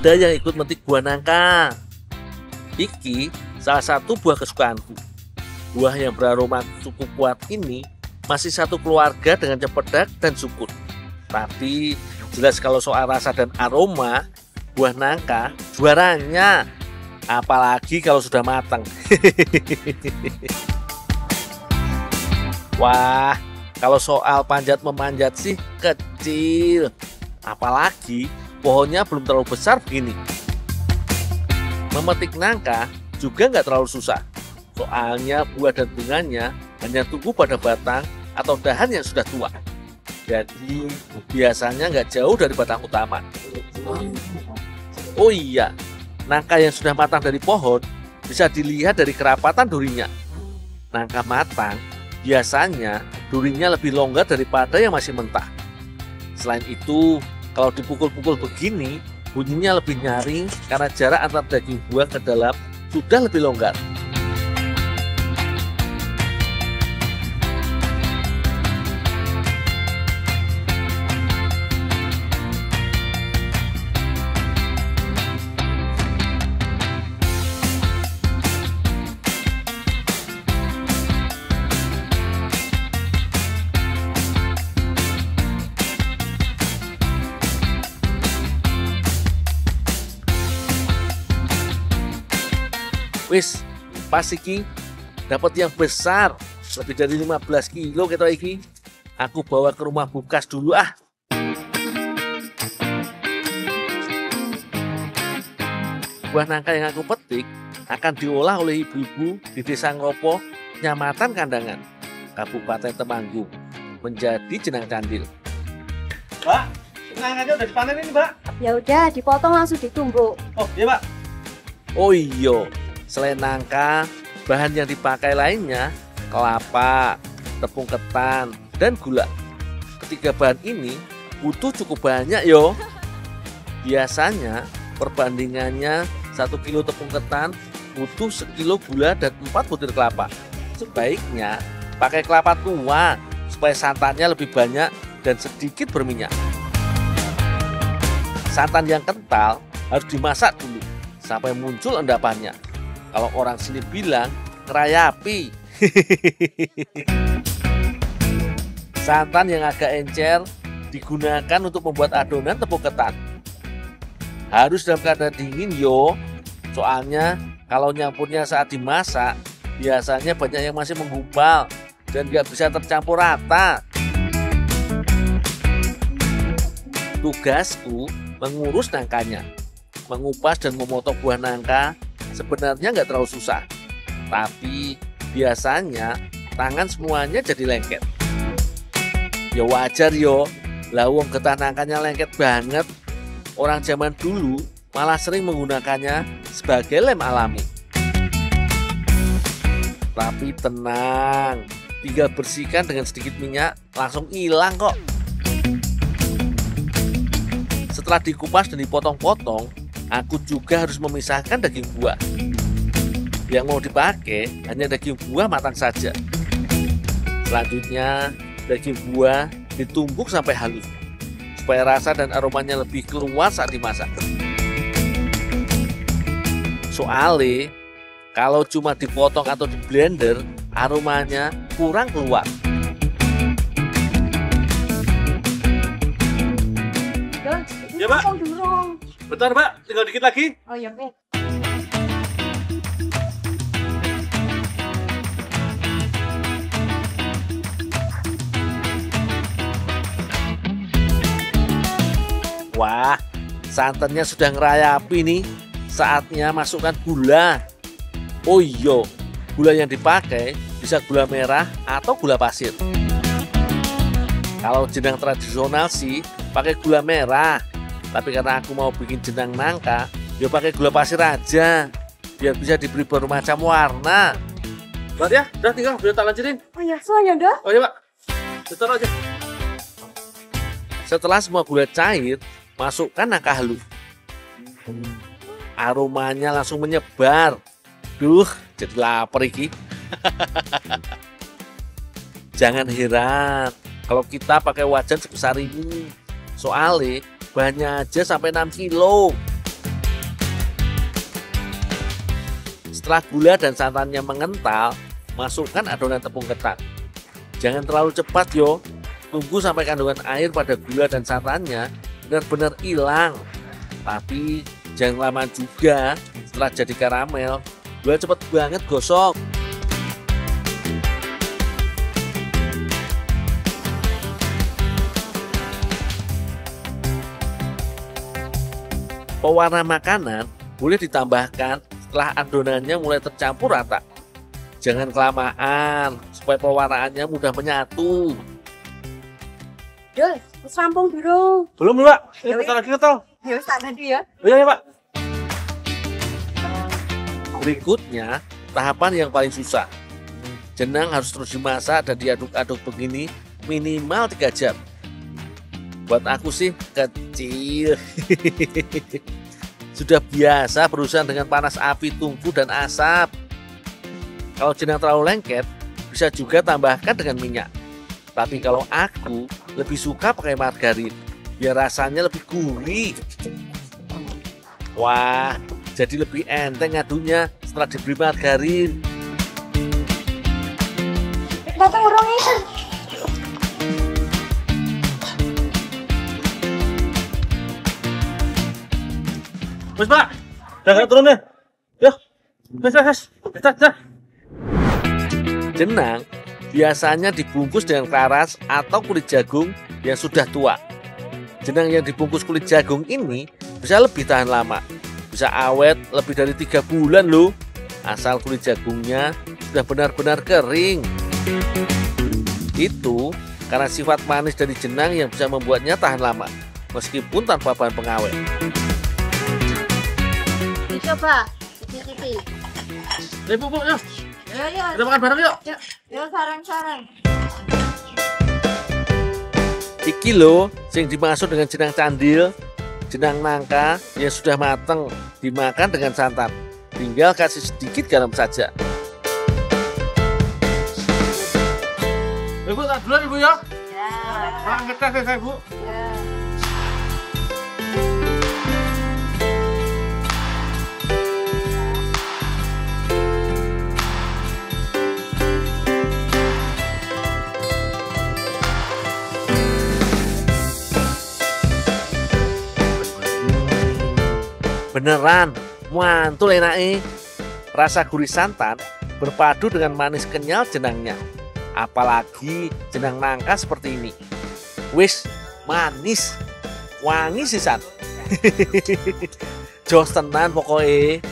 ada yang ikut metik buah nangka. Iki salah satu buah kesukaanku. Buah yang beraroma cukup kuat ini masih satu keluarga dengan cempedak dan sukun. Tapi jelas kalau soal rasa dan aroma, buah nangka juaranya. Apalagi kalau sudah matang. Wah, kalau soal panjat memanjat sih kecil. Apalagi pohonnya belum terlalu besar begini. Memetik nangka juga nggak terlalu susah. Soalnya buah dan bunganya hanya tumbuh pada batang atau dahan yang sudah tua. Jadi biasanya nggak jauh dari batang utama. Oh iya, nangka yang sudah matang dari pohon bisa dilihat dari kerapatan durinya. Nangka matang biasanya durinya lebih longgar daripada yang masih mentah. Selain itu, kalau dipukul-pukul begini, bunyinya lebih nyaring karena jarak antar daging buah ke dalam sudah lebih longgar. Wis, pas iki dapat yang besar, lebih dari 15 kilo kita iki. Aku bawa ke rumah Bukas dulu ah. Buah nangka yang aku petik akan diolah oleh ibu-ibu di Desa Ngopo, Kecamatan Kandangan, Kabupaten Temanggung, menjadi jenang candil. Mbak, nangkanya udah dipanen ini, Mbak? Ya udah, dipotong langsung ditumbuk. Oh, iya, Mbak. Oh iya, selain nangka, bahan yang dipakai lainnya kelapa, tepung ketan, dan gula. Ketiga bahan ini butuh cukup banyak yo. Biasanya perbandingannya 1 kilo tepung ketan butuh sekilo gula dan 4 butir kelapa. Sebaiknya pakai kelapa tua supaya santannya lebih banyak dan sedikit berminyak. Santan yang kental harus dimasak dulu sampai muncul endapannya. Kalau orang sini bilang ngerayapi. Santan yang agak encer digunakan untuk membuat adonan tepung ketan. Harus dalam keadaan dingin yo. Soalnya kalau nyampurnya saat dimasak, biasanya banyak yang masih menggumpal dan nggak bisa tercampur rata. Tugasku mengurus nangkanya. Mengupas dan memotong buah nangka sebenarnya nggak terlalu susah, tapi biasanya tangan semuanya jadi lengket. Ya wajar yo, lawang getah nangkanya lengket banget. Orang zaman dulu malah sering menggunakannya sebagai lem alami. Tapi tenang, tinggal bersihkan dengan sedikit minyak, langsung hilang kok. Setelah dikupas dan dipotong-potong, aku juga harus memisahkan daging buah. Yang mau dipakai hanya daging buah matang saja. Selanjutnya, daging buah ditumbuk sampai halus, supaya rasa dan aromanya lebih keluar saat dimasak. Soalnya, kalau cuma dipotong atau di blender, aromanya kurang keluar. Ya, Mbak. Bentar, Mbak. Tinggal dikit lagi. Oh ya, Mbak. Wah, santannya sudah ngerayapi nih. Saatnya masukkan gula. Oh iya, gula yang dipakai bisa gula merah atau gula pasir. Kalau jenang tradisional sih pakai gula merah. Tapi karena aku mau bikin jenang nangka, ya pakai gula pasir aja. Biar bisa diberi bermacam warna. Mbak ya, udah tinggal biar tak lanjutin. Oh ya, soalnya dah. Oh iya, Mbak. Setor aja. Setelah semua gula cair, masukkan nangka halus. Aromanya langsung menyebar. Duh, jadi lapar iki. Jangan heran kalau kita pakai wajan sebesar ini. Soalnya bahannya aja sampai 6 kilo. Setelah gula dan santannya mengental, masukkan adonan tepung ketan. Jangan terlalu cepat yo. Tunggu sampai kandungan air pada gula dan santannya benar-benar hilang. Tapi jangan lama juga. Setelah jadi karamel, gula cepet banget gosong. Pewarna makanan boleh ditambahkan setelah adonannya mulai tercampur rata. Jangan kelamaan supaya pewarnaannya mudah menyatu. Dul, wis rampung durung? Belum, Mbak. Ini bentar lagi ketol. Ya wis tak ganti ya. Oh, iya, Pak. Berikutnya, tahapan yang paling susah. Jenang harus terus dimasak dan diaduk-aduk begini minimal 3 jam. Buat aku sih kecil. Sudah biasa berurusan dengan panas api tungku dan asap. Kalau jenang terlalu lengket, bisa juga tambahkan dengan minyak. Tapi kalau aku lebih suka pakai margarin, biar rasanya lebih gurih. Wah, jadi lebih enteng ngaduknya setelah diberi margarin. Datang urung iki. Wes, Pak. Jangan turun ya. Yuk. Wes. Jenang biasanya dibungkus dengan karas atau kulit jagung yang sudah tua. Jenang yang dibungkus kulit jagung ini bisa lebih tahan lama. Bisa awet lebih dari 3 bulan loh. Asal kulit jagungnya sudah benar-benar kering. Itu karena sifat manis dari jenang yang bisa membuatnya tahan lama, meskipun tanpa bahan pengawet. Coba, cicipi. Bu, yuk. Ya. Kita makan bareng yuk. Ya sarang-sarang. Iki lho sing dimaksud dengan jenang candil, jenang nangka yang sudah mateng, dimakan dengan santan. Tinggal kasih sedikit garam saja. Ibu tak duluan, Ibu ya. Ya. Pak, ngetes ya, saya, Bu. Ya. Beneran, mantul enaknya. Rasa gurih santan berpadu dengan manis kenyal jenangnya. Apalagi jenang nangka seperti ini. Wis, manis, wangi sisan. Jos tenan pokoknya.